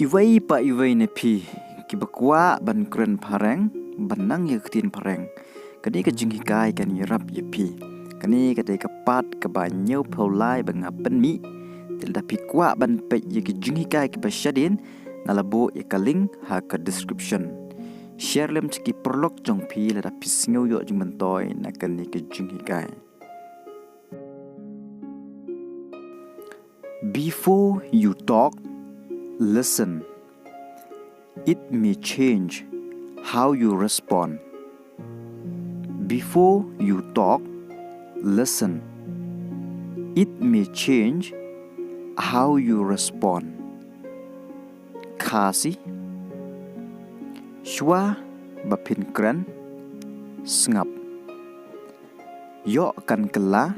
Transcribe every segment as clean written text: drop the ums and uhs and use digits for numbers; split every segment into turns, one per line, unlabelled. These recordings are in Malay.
Iwei pa Iwei ne pi Kiba Kwah ban Kren Phareng ban Nonghikai ktien Phareng kani ka Nonghikai kan rap ye pi kani ka te ka pat ka ba nyau phaulai ba nga penmi til da pi Kwah ban pe ye ki Nonghikai ki ba shadin nalabo ye ka link ha ka description share lem ki prolog jong pi la da pi singau yo jing mentoi na kani ka Nonghikai. Before you talk, listen. It may change how you respond. Before you talk, listen. It may change how you respond. Kasi Shwa bapin kren sngap. Yo kan kela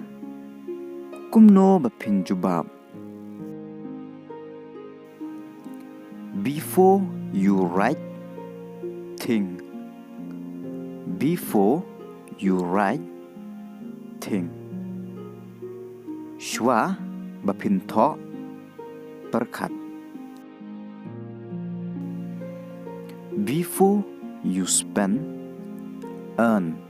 Kumno bapin jubab. Before you write, think. Before you write, think. Shwa bapin tho perkat. Before you spend, earn.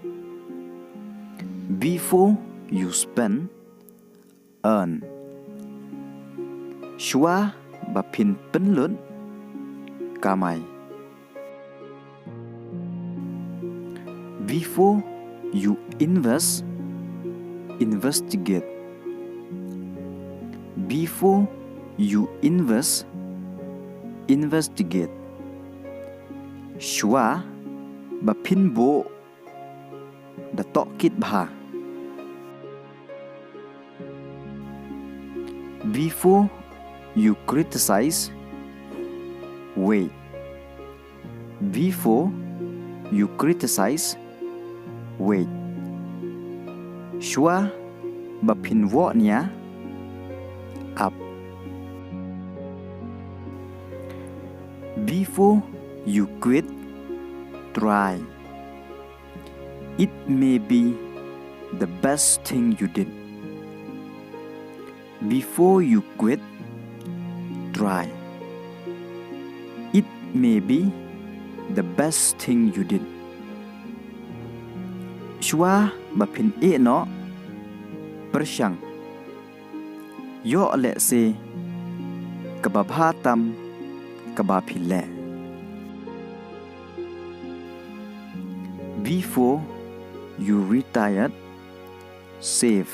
Before you spend, earn. Shwa bapin pynlong kamai. Before you invest, investigate. Before you invest, investigate. Shwa bapin bo da tok kit bha. Before you criticize, wait. Before you criticize, wait. Shwa bapin wo nya up. Before you quit, try. It may be the best thing you did. Before you quit, try. It may be the best thing you did. Shwa bapin e no persyang. Yo le se kababhatam kabapile. Before you retired, save.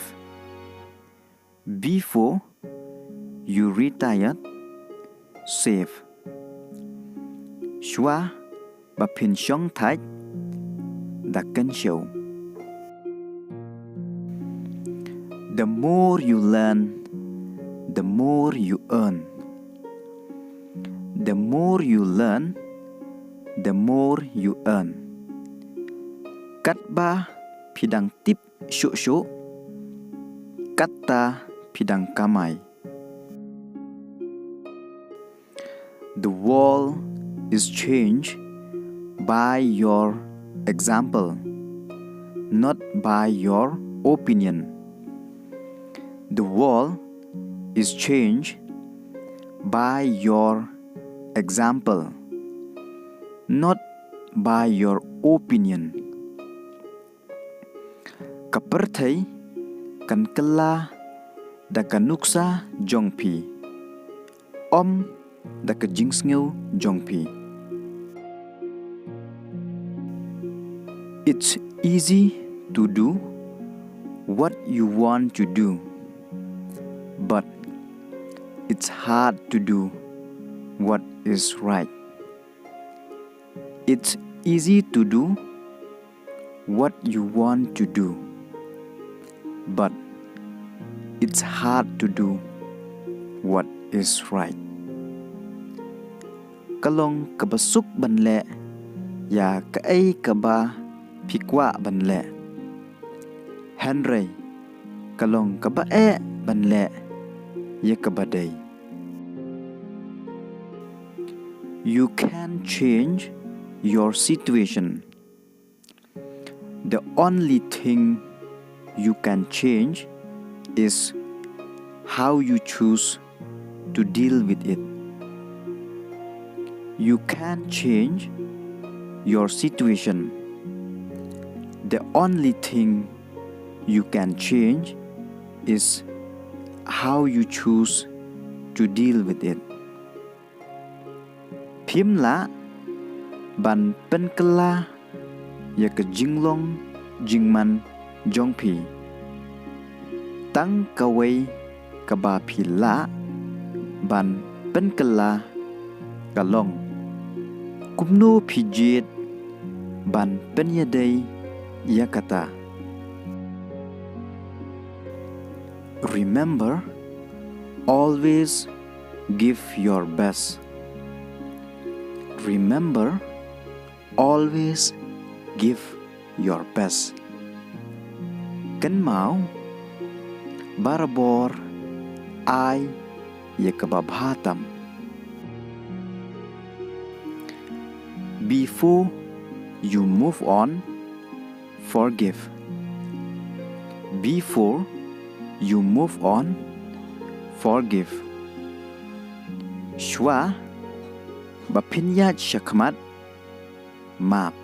Before you retired, save. Shwa bapin shong thach da kan show. The more you learn, the more you earn. The more you learn, the more you earn. Kat ba pidang tip syuk-syuk, kata pidang kamai. The world is changed by your example, not by your opinion. The world is changed by your example, not by your opinion. Kaperthai kan kela da kanuksa jongpi. Om da ka jingsngeu jongpi. It's easy to do what you want to do, but it's hard to do what is right. It's easy to do what you want to do, but it's hard to do what is right. Kalong kabasuk banle ya Kaei kaba pi Kwah banle. Henry kalong kaba banle ya kabadai. You can change your situation. The only thing you can change is how you choose to deal with it. You can't change your situation. The only thing you can change is how you choose to deal with it. Pynmlien ban penkela ya ke jinglong jingman jong pi. Tang Kaei kaba pi la ban penkela kalong. Kumno pi jit ban penyadai ya kata. Remember, always give your best. Remember, always give your best. Kan mau barabor ai ya kababhatam. Before you move on, forgive. Before you move on, forgive. Shwa bapinyat shakmat map.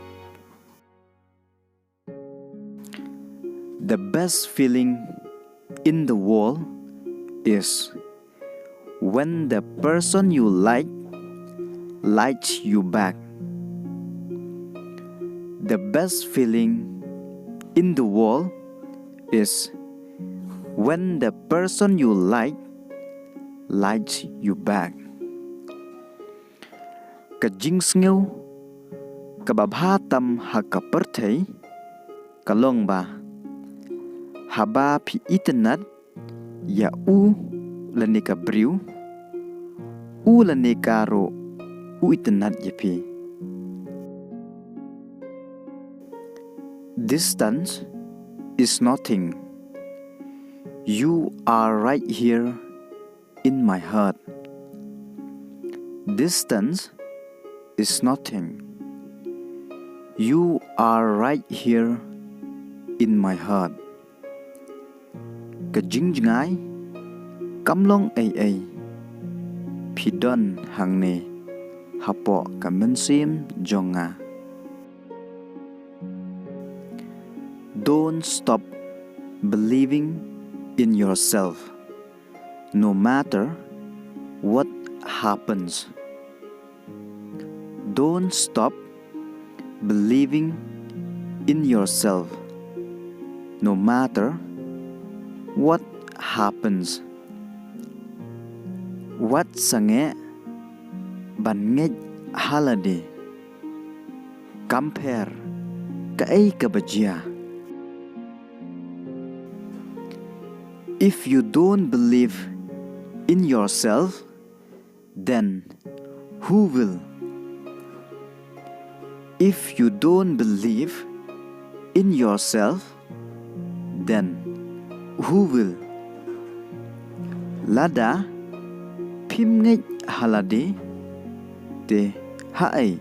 The best feeling in the world is when the person you like likes you back. The best feeling in the world is when the person you like likes you back. Ka jingsngeu kababhatam hakaperthei kalong ba haba pi internet ya lanika briew lanika ro internet ya pi. Distance is nothing. You are right here in my heart. Distance is nothing. You are right here in my heart. Ka jingai kamlong ai pidon hangne hapo ka mynsiem jonga. Don't stop believing in yourself, no matter what happens. Don't stop believing in yourself, no matter what happens. What sngi ban ialade compare Kaei kabajia. If you don't believe in yourself, then who will? If you don't believe in yourself, then who will? Lada pynmlien ialade te Kaei